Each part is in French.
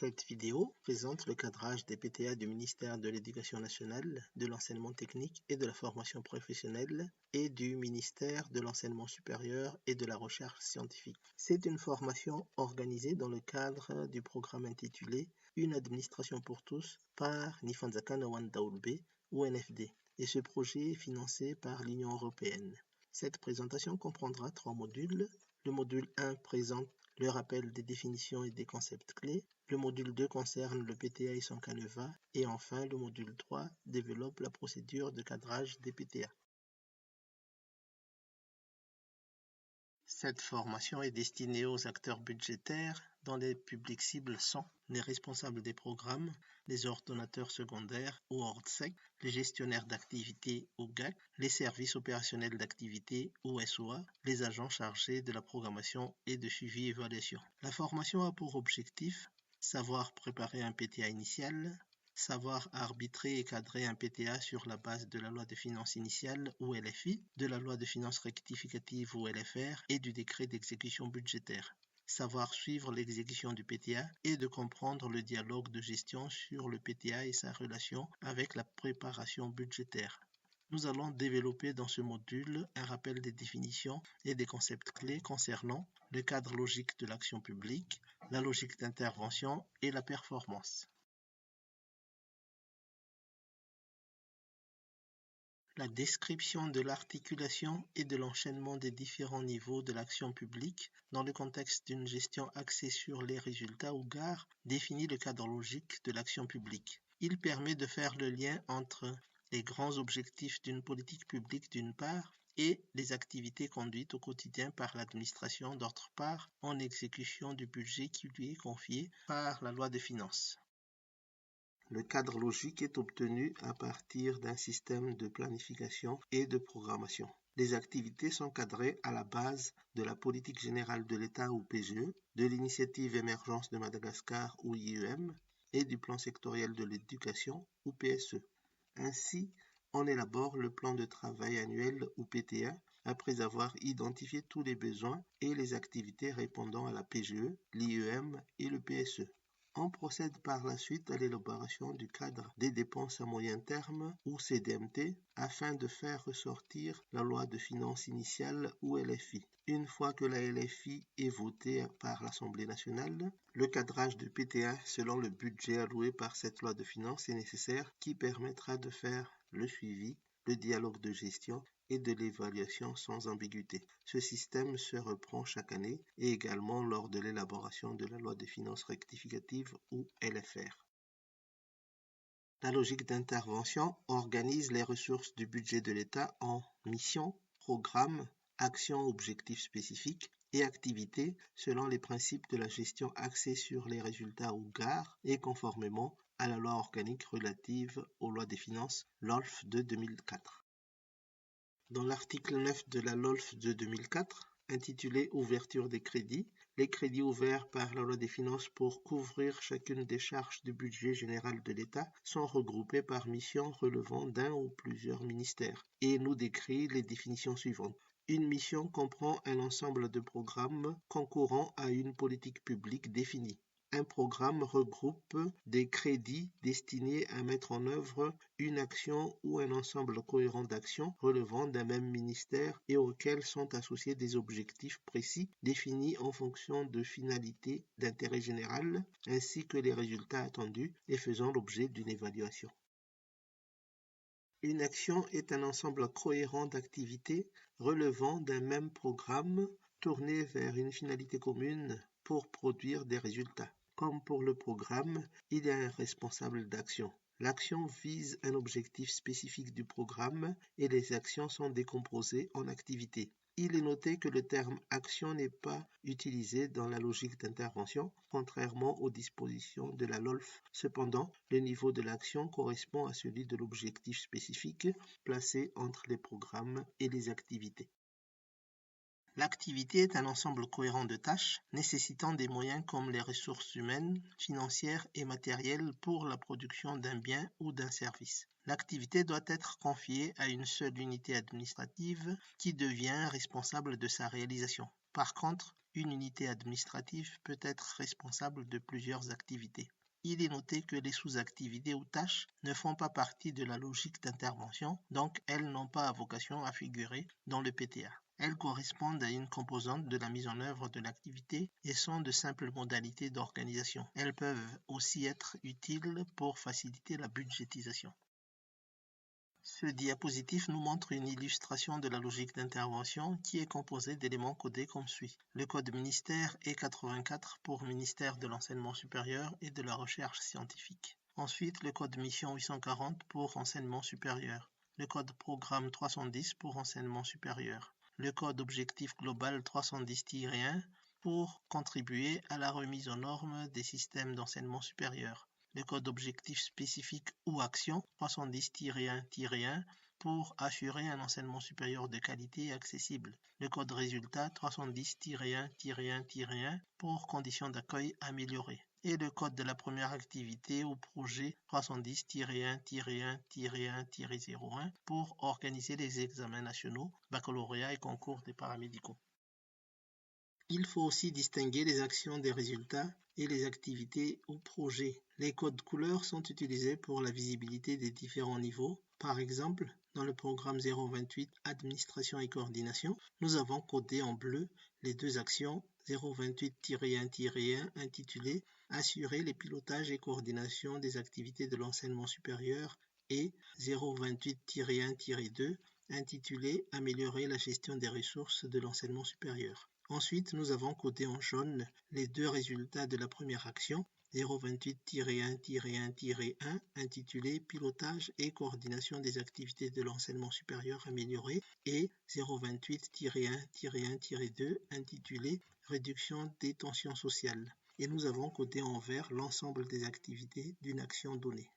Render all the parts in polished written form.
Cette vidéo présente le cadrage des PTA du ministère de l'Éducation nationale, de l'enseignement technique et de la formation professionnelle et du ministère de l'enseignement supérieur et de la recherche scientifique. C'est une formation organisée dans le cadre du programme intitulé Une administration pour tous par Nifanzaka Nawandaulbe ou NFD, et ce projet est financé par l'Union européenne. Cette présentation comprendra 3 modules. Le module 1 présente le rappel des définitions et des concepts clés. Le module 2 concerne le PTA et son canevas. Et enfin, le module 3 développe la procédure de cadrage des PTA. Cette formation est destinée aux acteurs budgétaires dont les publics cibles sont les responsables des programmes, les ordonnateurs secondaires ou ORDSEC, les gestionnaires d'activités ou GAC, les services opérationnels d'activité ou SOA, les agents chargés de la programmation et de suivi-évaluation. La formation a pour objectif savoir préparer un PTA initial, savoir arbitrer et cadrer un PTA sur la base de la loi de finances initiale ou LFI, de la loi de finances rectificative ou LFR et du décret d'exécution budgétaire. Savoir suivre l'exécution du PTA et de comprendre le dialogue de gestion sur le PTA et sa relation avec la préparation budgétaire. Nous allons développer dans ce module un rappel des définitions et des concepts clés concernant le cadre logique de l'action publique, la logique d'intervention et la performance. La description de l'articulation et de l'enchaînement des différents niveaux de l'action publique dans le contexte d'une gestion axée sur les résultats ou GAR définit le cadre logique de l'action publique. Il permet de faire le lien entre les grands objectifs d'une politique publique d'une part et les activités conduites au quotidien par l'administration d'autre part en exécution du budget qui lui est confié par la loi de finances. Le cadre logique est obtenu à partir d'un système de planification et de programmation. Les activités sont cadrées à la base de la politique générale de l'État ou PGE, de l'initiative Émergence de Madagascar ou IEM et du plan sectoriel de l'éducation ou PSE. Ainsi, on élabore le plan de travail annuel ou PTA après avoir identifié tous les besoins et les activités répondant à la PGE, l'IEM et le PSE. On procède par la suite à l'élaboration du cadre des dépenses à moyen terme ou CDMT afin de faire ressortir la loi de finances initiale ou LFI. Une fois que la LFI est votée par l'Assemblée nationale, le cadrage de PTA selon le budget alloué par cette loi de finances est nécessaire qui permettra de faire le suivi, le dialogue de gestion et de l'évaluation sans ambiguïté. Ce système se reprend chaque année et également lors de l'élaboration de la loi de finances rectificative ou LFR. La logique d'intervention organise les ressources du budget de l'État en missions, programmes, actions, objectifs spécifiques et activités selon les principes de la gestion axée sur les résultats ou GAR et conformément à la loi organique relative aux lois des finances LOLF de 2004. Dans l'article 9 de la LOLF de 2004, intitulé « Ouverture des crédits », les crédits ouverts par la loi des finances pour couvrir chacune des charges du budget général de l'État sont regroupés par mission relevant d'un ou plusieurs ministères et nous décrit les définitions suivantes. Une mission comprend un ensemble de programmes concourant à une politique publique définie. Un programme regroupe des crédits destinés à mettre en œuvre une action ou un ensemble cohérent d'actions relevant d'un même ministère et auxquels sont associés des objectifs précis définis en fonction de finalités d'intérêt général ainsi que les résultats attendus et faisant l'objet d'une évaluation. Une action est un ensemble cohérent d'activités relevant d'un même programme tourné vers une finalité commune pour produire des résultats. Comme pour le programme, il y a un responsable d'action. L'action vise un objectif spécifique du programme et les actions sont décomposées en activités. Il est noté que le terme « action » n'est pas utilisé dans la logique d'intervention, contrairement aux dispositions de la LOLF. Cependant, le niveau de l'action correspond à celui de l'objectif spécifique placé entre les programmes et les activités. L'activité est un ensemble cohérent de tâches nécessitant des moyens comme les ressources humaines, financières et matérielles pour la production d'un bien ou d'un service. L'activité doit être confiée à une seule unité administrative qui devient responsable de sa réalisation. Par contre, une unité administrative peut être responsable de plusieurs activités. Il est noté que les sous-activités ou tâches ne font pas partie de la logique d'intervention, donc elles n'ont pas vocation à figurer dans le PTA. Elles correspondent à une composante de la mise en œuvre de l'activité et sont de simples modalités d'organisation. Elles peuvent aussi être utiles pour faciliter la budgétisation. Ce diapositive nous montre une illustration de la logique d'intervention qui est composée d'éléments codés comme suit. Le code ministère E84 pour ministère de l'enseignement supérieur et de la recherche scientifique. Ensuite, le code mission 840 pour enseignement supérieur. Le code programme 310 pour enseignement supérieur. Le code objectif global 310-1 pour contribuer à la remise aux normes des systèmes d'enseignement supérieur. Le code objectif spécifique ou action 310-1-1 pour assurer un enseignement supérieur de qualité et accessible. Le code résultat 310-1-1 pour conditions d'accueil améliorées. Et le code de la première activité ou projet 310-1-1-1-01 pour organiser les examens nationaux, baccalauréat et concours des paramédicaux. Il faut aussi distinguer les actions des résultats et les activités ou projets. Les codes couleurs sont utilisés pour la visibilité des différents niveaux. Par exemple, dans le programme 028 Administration et coordination, nous avons codé en bleu les deux actions 028-1-1 intitulées Assurer les pilotages et coordination des activités de l'enseignement supérieur et 028-1-2 intitulé Améliorer la gestion des ressources de l'enseignement supérieur. Ensuite, nous avons codé en jaune les deux résultats de la première action, 028-1-1 intitulé Pilotage et coordination des activités de l'enseignement supérieur amélioré et 028-1-1-2 intitulé Réduction des tensions sociales. Et nous avons codé en vert l'ensemble des activités d'une action donnée.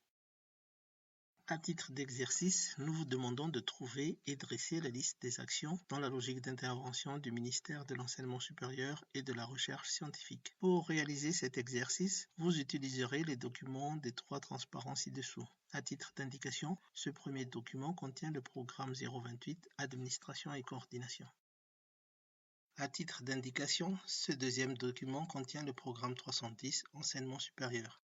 À titre d'exercice, nous vous demandons de trouver et dresser la liste des actions dans la logique d'intervention du ministère de l'Enseignement supérieur et de la Recherche scientifique. Pour réaliser cet exercice, vous utiliserez les documents des trois transparents ci-dessous. À titre d'indication, ce premier document contient le programme 028 Administration et coordination. À titre d'indication, ce deuxième document contient le programme 310 Enseignement supérieur.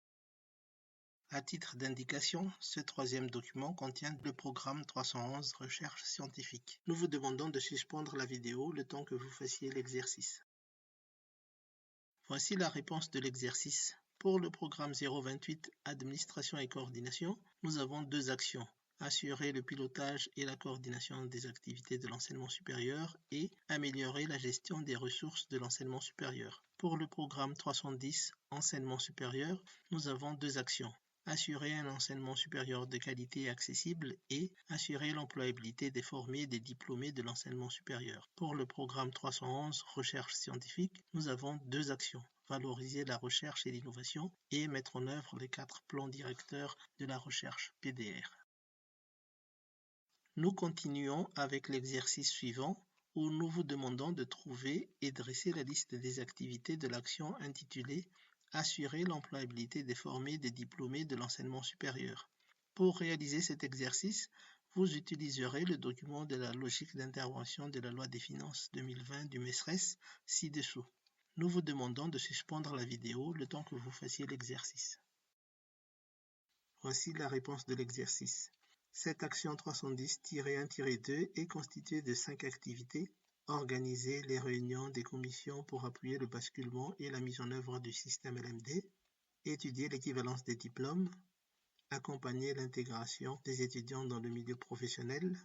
À titre d'indication, ce troisième document contient le programme 311 Recherche scientifique. Nous vous demandons de suspendre la vidéo le temps que vous fassiez l'exercice. Voici la réponse de l'exercice. Pour le programme 028 Administration et coordination, nous avons deux actions. Assurer le pilotage et la coordination des activités de l'enseignement supérieur et améliorer la gestion des ressources de l'enseignement supérieur. Pour le programme 310 Enseignement supérieur, nous avons deux actions. Assurer un enseignement supérieur de qualité et accessible et assurer l'employabilité des formés et des diplômés de l'enseignement supérieur. Pour le programme 311 Recherche scientifique, nous avons deux actions. Valoriser la recherche et l'innovation et mettre en œuvre les 4 plans directeurs de la recherche PDR. Nous continuons avec l'exercice suivant où nous vous demandons de trouver et dresser la liste des activités de l'action intitulée Assurer l'employabilité des formés et des diplômés de l'enseignement supérieur. Pour réaliser cet exercice, vous utiliserez le document de la logique d'intervention de la loi des finances 2020 du MESRES ci-dessous. Nous vous demandons de suspendre la vidéo le temps que vous fassiez l'exercice. Voici la réponse de l'exercice. Cette action 310-1-2 est constituée de 5 activités. Organiser les réunions des commissions pour appuyer le basculement et la mise en œuvre du système LMD, étudier l'équivalence des diplômes, accompagner l'intégration des étudiants dans le milieu professionnel,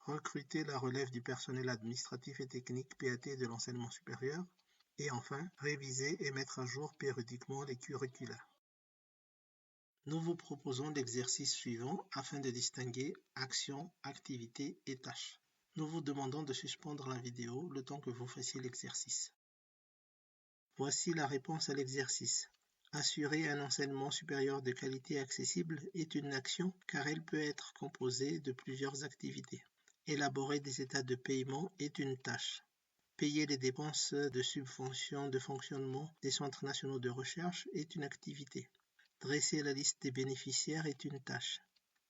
recruter la relève du personnel administratif et technique PAT de l'enseignement supérieur, et enfin, réviser et mettre à jour périodiquement les curricula. Nous vous proposons l'exercice suivant afin de distinguer actions, activités et tâches. Nous vous demandons de suspendre la vidéo le temps que vous fassiez l'exercice. Voici la réponse à l'exercice. Assurer un enseignement supérieur de qualité accessible est une action car elle peut être composée de plusieurs activités. Élaborer des états de paiement est une tâche. Payer les dépenses de subvention de fonctionnement des centres nationaux de recherche est une activité. Dresser la liste des bénéficiaires est une tâche.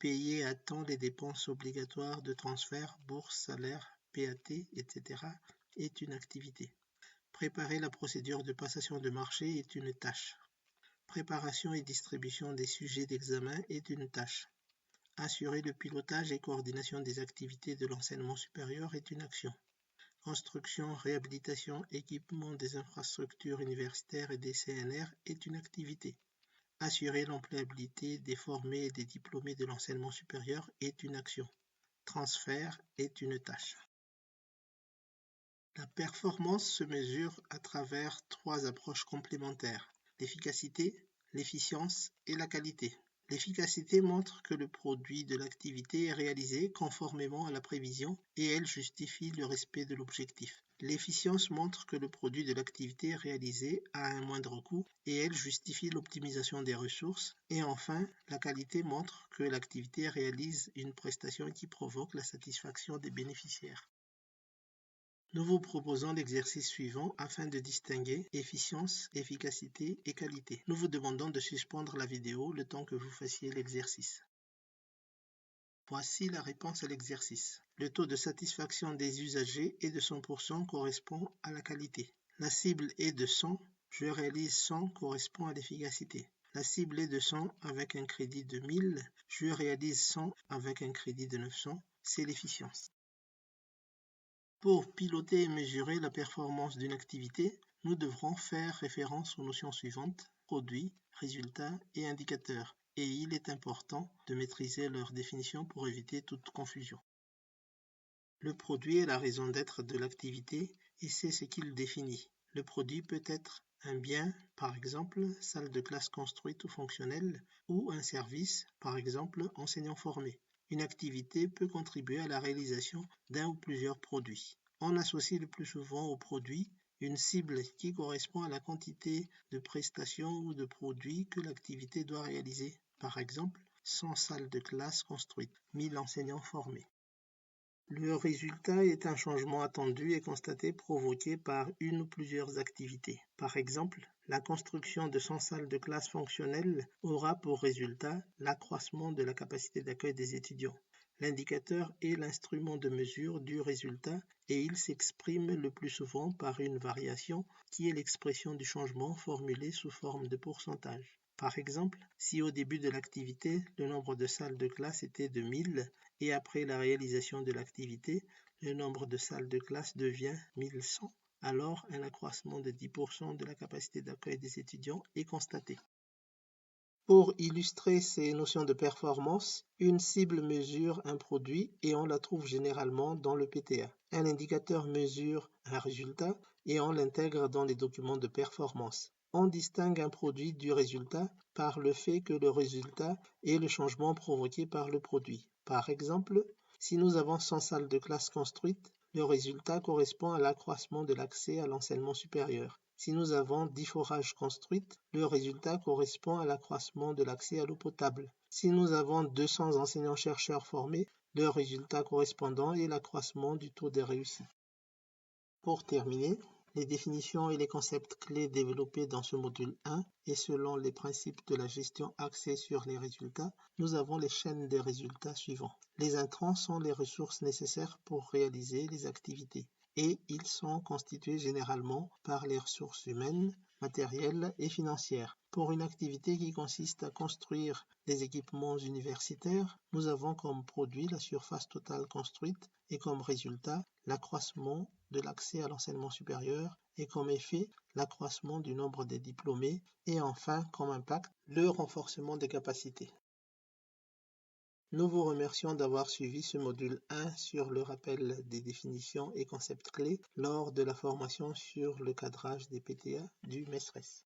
Payer à temps les dépenses obligatoires de transfert, bourse, salaire, PAT, etc. est une activité. Préparer la procédure de passation de marché est une tâche. Préparation et distribution des sujets d'examen est une tâche. Assurer le pilotage et coordination des activités de l'enseignement supérieur est une action. Construction, réhabilitation, équipement des infrastructures universitaires et des CNR est une activité. Assurer l'employabilité des formés et des diplômés de l'enseignement supérieur est une action. Transfert est une tâche. La performance se mesure à travers 3 approches complémentaires: l'efficacité, l'efficience et la qualité. L'efficacité montre que le produit de l'activité est réalisé conformément à la prévision et elle justifie le respect de l'objectif. L'efficience montre que le produit de l'activité est réalisé à un moindre coût et elle justifie l'optimisation des ressources. Et enfin, la qualité montre que l'activité réalise une prestation qui provoque la satisfaction des bénéficiaires. Nous vous proposons l'exercice suivant afin de distinguer efficience, efficacité et qualité. Nous vous demandons de suspendre la vidéo le temps que vous fassiez l'exercice. Voici la réponse à l'exercice. Le taux de satisfaction des usagers est de 100% correspond à la qualité. La cible est de 100, je réalise 100 correspond à l'efficacité. La cible est de 100 avec un crédit de 1000, je réalise 100 avec un crédit de 900, c'est l'efficience. Pour piloter et mesurer la performance d'une activité, nous devrons faire référence aux notions suivantes: produit, résultat et indicateur, et il est important de maîtriser leur définition pour éviter toute confusion. Le produit est la raison d'être de l'activité et c'est ce qu'il définit. Le produit peut être un bien, par exemple, salle de classe construite ou fonctionnelle, ou un service, par exemple, enseignant formé. Une activité peut contribuer à la réalisation d'un ou plusieurs produits. On associe le plus souvent au produit une cible qui correspond à la quantité de prestations ou de produits que l'activité doit réaliser. Par exemple, 100 salles de classe construites, 1000 enseignants formés. Le résultat est un changement attendu et constaté provoqué par une ou plusieurs activités. Par exemple, la construction de 100 salles de classe fonctionnelles aura pour résultat l'accroissement de la capacité d'accueil des étudiants. L'indicateur est l'instrument de mesure du résultat et il s'exprime le plus souvent par une variation qui est l'expression du changement formulée sous forme de pourcentage. Par exemple, si au début de l'activité, le nombre de salles de classe était de 1000 et après la réalisation de l'activité, le nombre de salles de classe devient 1100, alors un accroissement de 10% de la capacité d'accueil des étudiants est constaté. Pour illustrer ces notions de performance, une cible mesure un produit et on la trouve généralement dans le PTA. Un indicateur mesure un résultat et on l'intègre dans les documents de performance. On distingue un produit du résultat par le fait que le résultat est le changement provoqué par le produit. Par exemple, si nous avons 100 salles de classe construites, le résultat correspond à l'accroissement de l'accès à l'enseignement supérieur. Si nous avons 10 forages construites, le résultat correspond à l'accroissement de l'accès à l'eau potable. Si nous avons 200 enseignants-chercheurs formés, le résultat correspondant est l'accroissement du taux de réussite. Pour terminer, les définitions et les concepts clés développés dans ce module 1 et selon les principes de la gestion axée sur les résultats, nous avons les chaînes des résultats suivants. Les intrants sont les ressources nécessaires pour réaliser les activités et ils sont constitués généralement par les ressources humaines, matérielles et financières. Pour une activité qui consiste à construire des équipements universitaires, nous avons comme produit la surface totale construite et comme résultat l'accroissement de l'accès à l'enseignement supérieur et comme effet l'accroissement du nombre des diplômés et enfin comme impact le renforcement des capacités. Nous vous remercions d'avoir suivi ce module 1 sur le rappel des définitions et concepts clés lors de la formation sur le cadrage des PTA du MESRES.